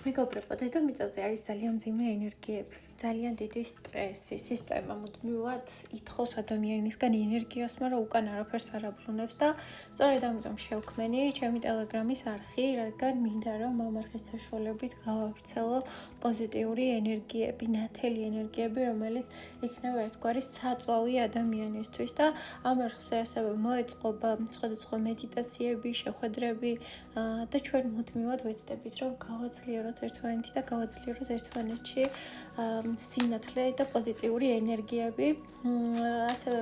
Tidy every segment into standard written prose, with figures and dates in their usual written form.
მეგობრებო, დედამიწაზე არის ძალიან მძიმე ენერგიები, ძალიან დიდი სტრესი, სისტემა მუდმივად ითხოვს ადამიანისგან ენერგიას, მაგრამ უკან არაფერს არ აბრუნებს და სწორედ ამიტომ შევქმენი ჩემი ტელეგრამის არხი, რადგან მინდა რომ ამ არხის საშუალებით გავავრცელო პოზიტიური ენერგიები, ნათელი ენერგიები, რომელიც იქნება ერთგვარი საწვავი ადამიანისთვის და ამ არხზე ასევე მოეწყობა სხვადასხვა მედიტაციები, შეხვედრები და ჩვენ მუდმივად ვეცდებით რომ გავაძლიეროთ ერთმანეთი და გავაძლიეროთ ერთმანეთში სინათლე და პოზიტიური ენერგიები. ასევე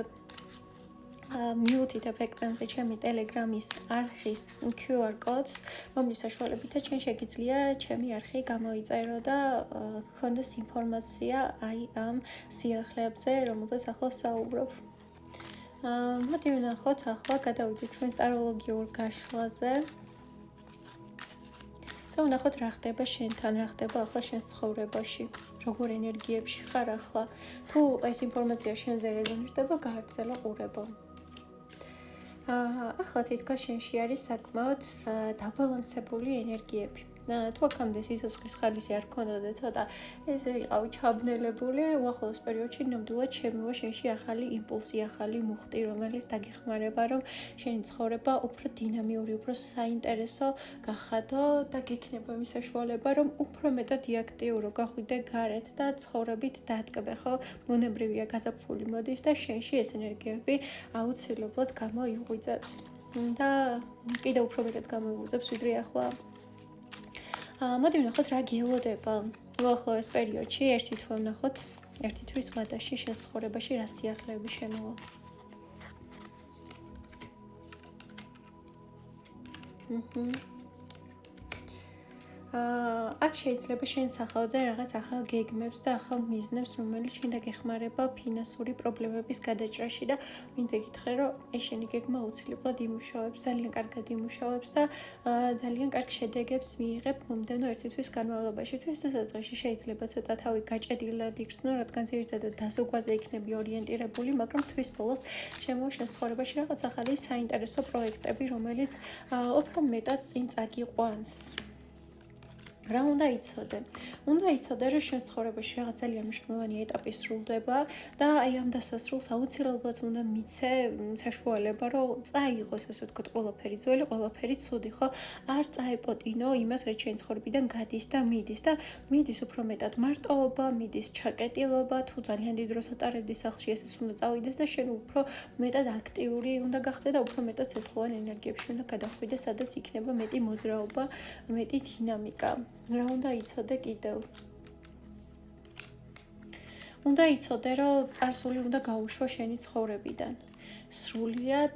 მიუთით ეფექტებზე ჩემი ტელეგრამის არხის QR კოდს, რომლის საშუალებითაც ჩვენ შეგიძლია ჩემი არხი გამოიწერო და გქონდეს ინფორმაცია აი ამ სიახლეებზე, რომელზეც ახლა ვსაუბრობ. მოდი ვნახოთ ახლა გადავიდეთ ჩვენ ასტროლოგიურ გაშლაზე. და ვნახოთ რა ხდება შენთან, რა ხდება ახლა შენს ცხოვრებაში, როგორ ენერგიებში ხარ ახლა. თუ ეს ინფორმაცია შენზე რეზონირდება, გააგრძელო ყურება. ახლა თითქოს შენში არის საკმაოდ დაბალანსებული ენერგიები. თუ აქამდე სიცოცხლის ხალისი არ გქონდა და ცოტა ესე იყავი ჩაბნელებული, უახლოეს პერიოდში ნამდვილად შემოვა შენში ახალი იმპულსი, ახალი მუხტი, რომელიც დაგეხმარება, რომ შენი ცხოვრება უფრო დინამიური, უფრო საინტერესო გახადო და გექნება იმის საშუალება, რომ უფრო მეტად იაქტიურო, გახვიდე გარეთ და ცხოვრებით დატკბე, ხო? მონებრივია გაზაფხული მოდის და შენში ეს ენერგიები აუცილებლად გამოიღვიძებს. და კიდევ უფრო მეტად გამოიღვიძებს, ვიდრე ახლა. მოდი ვნახოთ რა გელოდება უახლოეს პერიოდში, ერთი თვე ვნახოთ, ერთი თვის ვადაში შენ ცხოვრებაში რა სიახლეები შემოვა. აქ შეიძლება შენ სახავდე რაღაც ახალ გეგმებს და ახალ მიზნებს, რომელიც შენ დაგეხმარება ფინანსური პრობლემების გადაჭრაში და მინდა გითხრა, რომ ეს შენი გეგმა აუცილებლად იმუშავებს, ძალიან კარგად იმუშავებს და ძალიან კარგ შედეგებს მიიღებ მომდევნო ერთი თვის განმავლობაში. თვის დასაწყისში შეიძლება ცოტა თავი გაჭედილად იქნო, რადგან ძირითადად დასუგვაზე იქნები ორიენტირებული, მაგრამ თვის ბოლოს შემოვა შენ ცხოვრებაში რაღაც ახალი საინტერესო პროექტები, რომელიც უფრო მეტად წინ წაგიყვანს. რა უნდა იცოდე? უნდა იცოდე, რომ შენ ცხოვრებაში რაღაც ძალიან მნიშვნელოვანი ეტაპი სრულდება და აი ამ დასასრულს აუცილებლად უნდა მიცე საშუალება, რომ წაიღოს ასე ვთქვათ ყველაფერი ძველი, ყველაფერი ცუდი, ხო? არ წაეპოტინო იმას, რაც შენ ცხოვრებიდან გადის და მიდის უფრო მეტად მარტოობა, მიდის ჩაკეტილობა, თუ ძალიან დიდ დროს ატარებდი სახლში, ესეც უნდა წავიდეს და შენ უფრო მეტად აქტიური უნდა გახდე და უფრო მეტად ცეცხლოვან ენერგიებში უნდა გადახვიდე, სადაც იქნება მეტი მოძრაობა, მეტი დინამიკა. რა უნდა იცოდე კიდევ? უნდა იცოდე, რომ წარსული უნდა გაუშვა შენი ცხოვრებიდან. სრულიად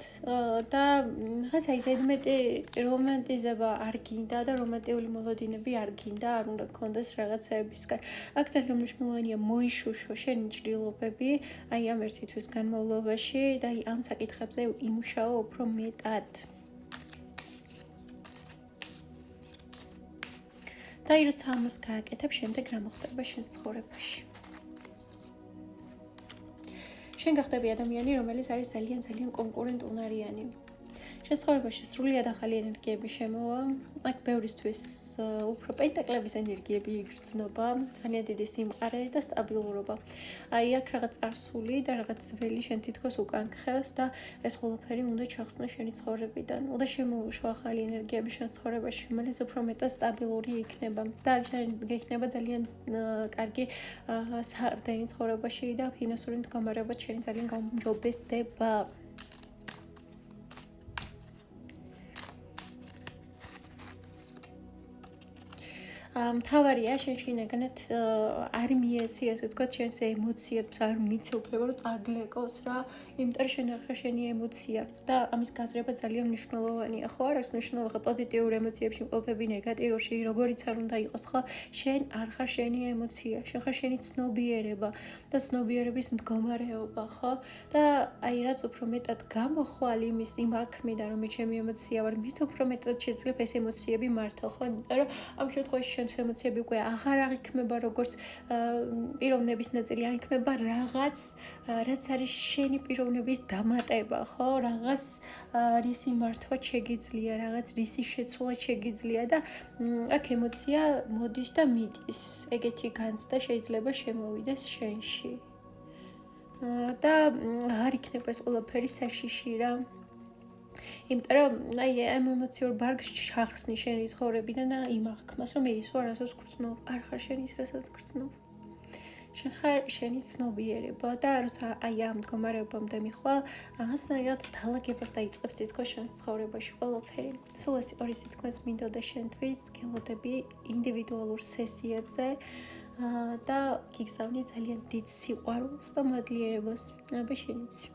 და რაღაცა ზედმეტი რომანტიზება არ გინდა და რომანტიული მოლოდინები არ გინდა, არ უნდა გქონდეს რაღაცეებისგან. აქ ძალიან მნიშვნელოვანია მოიშუშო შენი ჭრილობები, აი ამ ერთი თვის განმავლობაში და აი ამ საკითხებზე იმუშაო უფრო მეტად. და როცა ამას გააკეთებ, შემდეგ რა მოხდება შენ ცხოვრებაში? შენ გახდები ადამიანი, რომელიც არის ძალიან კონკურენტუნარიანი. შენ ცხოვრებაში სრულიად ახალი ენერგიები შემოვა. აქ ბევრისთვის უფრო პენტაკლების ენერგიები იგრძნობა, ძალიან დიდი სიმყარე და სტაბილურობა. აი აქ რაღაც წარსული და რაღაც ძველი შენ თითქოს უკან ხევს და ეს ყველაფერი უნდა ჩახსნას შენი ცხოვრებიდან. უნდა შემოუშვა ახალი ენერგიები შენ ცხოვრებაში, რომელიც უფრო მეტად სტაბილური იქნება. და შენ გექნება ძალიან კარგი საყრდენი ცხოვრებაში და ფინანსური მდგომარეობა შენი ძალიან გაუმჯობესდება. მთავარია შენ შინაგანად არ მიეცი, ასე ვთქვათ, შენს ემოციებს არ მიცე უფლება, რომ წაგლეკოს რა, იმიტომ რომ შენ არ ხარ შენი ემოცია და ამის გაზრება ძალიან მნიშვნელოვანია, ხო? არ აქვს მნიშვნელობა ხა პოზიტიურ ემოციებში მყოფები, ნეგატიურში, როგორიც არ უნდა იყოს, ხო? შენ არ ხარ შენი ემოცია, შენ ხარ შენი ცნობიერება და ცნობიერების მდგომარეობა, ხო? და აი რაც უფრო მეტად გამოხვალ იმის იმ აქმიდან, რომ მე ჩემი ემოცია ვარ, მით უფრო მეტად შეიძლება ეს ემოციები მართო, ხო? იმიტომ რომ ამ შემთხვევაში შენ შენთვის ემოციები უკვე აღარ აღიქმება როგორც პიროვნების ნაწილი, აღიქმება რაღაც, რაც არის შენი პიროვნების დამატება, ხო? რაღაც რისი მართვა შეგიძლია, რაღაც რისი შეცვლა შეგიძლია და აქ ემოცია მოდის და მიდის. ეგეთი განცდა შეიძლება შემოვიდეს შენში. და არ იქნება ეს ყველაფერი საშიში რა. იმიტომ რომ ამ ემოციურ ბარგს ჩახსნი შენი ცხოვრებიდან და იმ აღქმას, რომ ის ვარასაც გრძნობ, არ ხარ შენ ის, რასაც გრძნობ. შენ ხარ შენი ცნობიერება და როცა ამ მდგომარეობამდე მიხვალ, რაღაცნაირად დალაგებას დაიწყებს თითქოს შენს ცხოვრებაში ყველაფერი. სულ ეს ორი სიტყვაც მინდოდა შენთვის, გელოდები ინდივიდუალურ სესიებზე და გიგზავნი ძალიან დიდ სიყვარულს და მადლიერებას. აბა შენიც.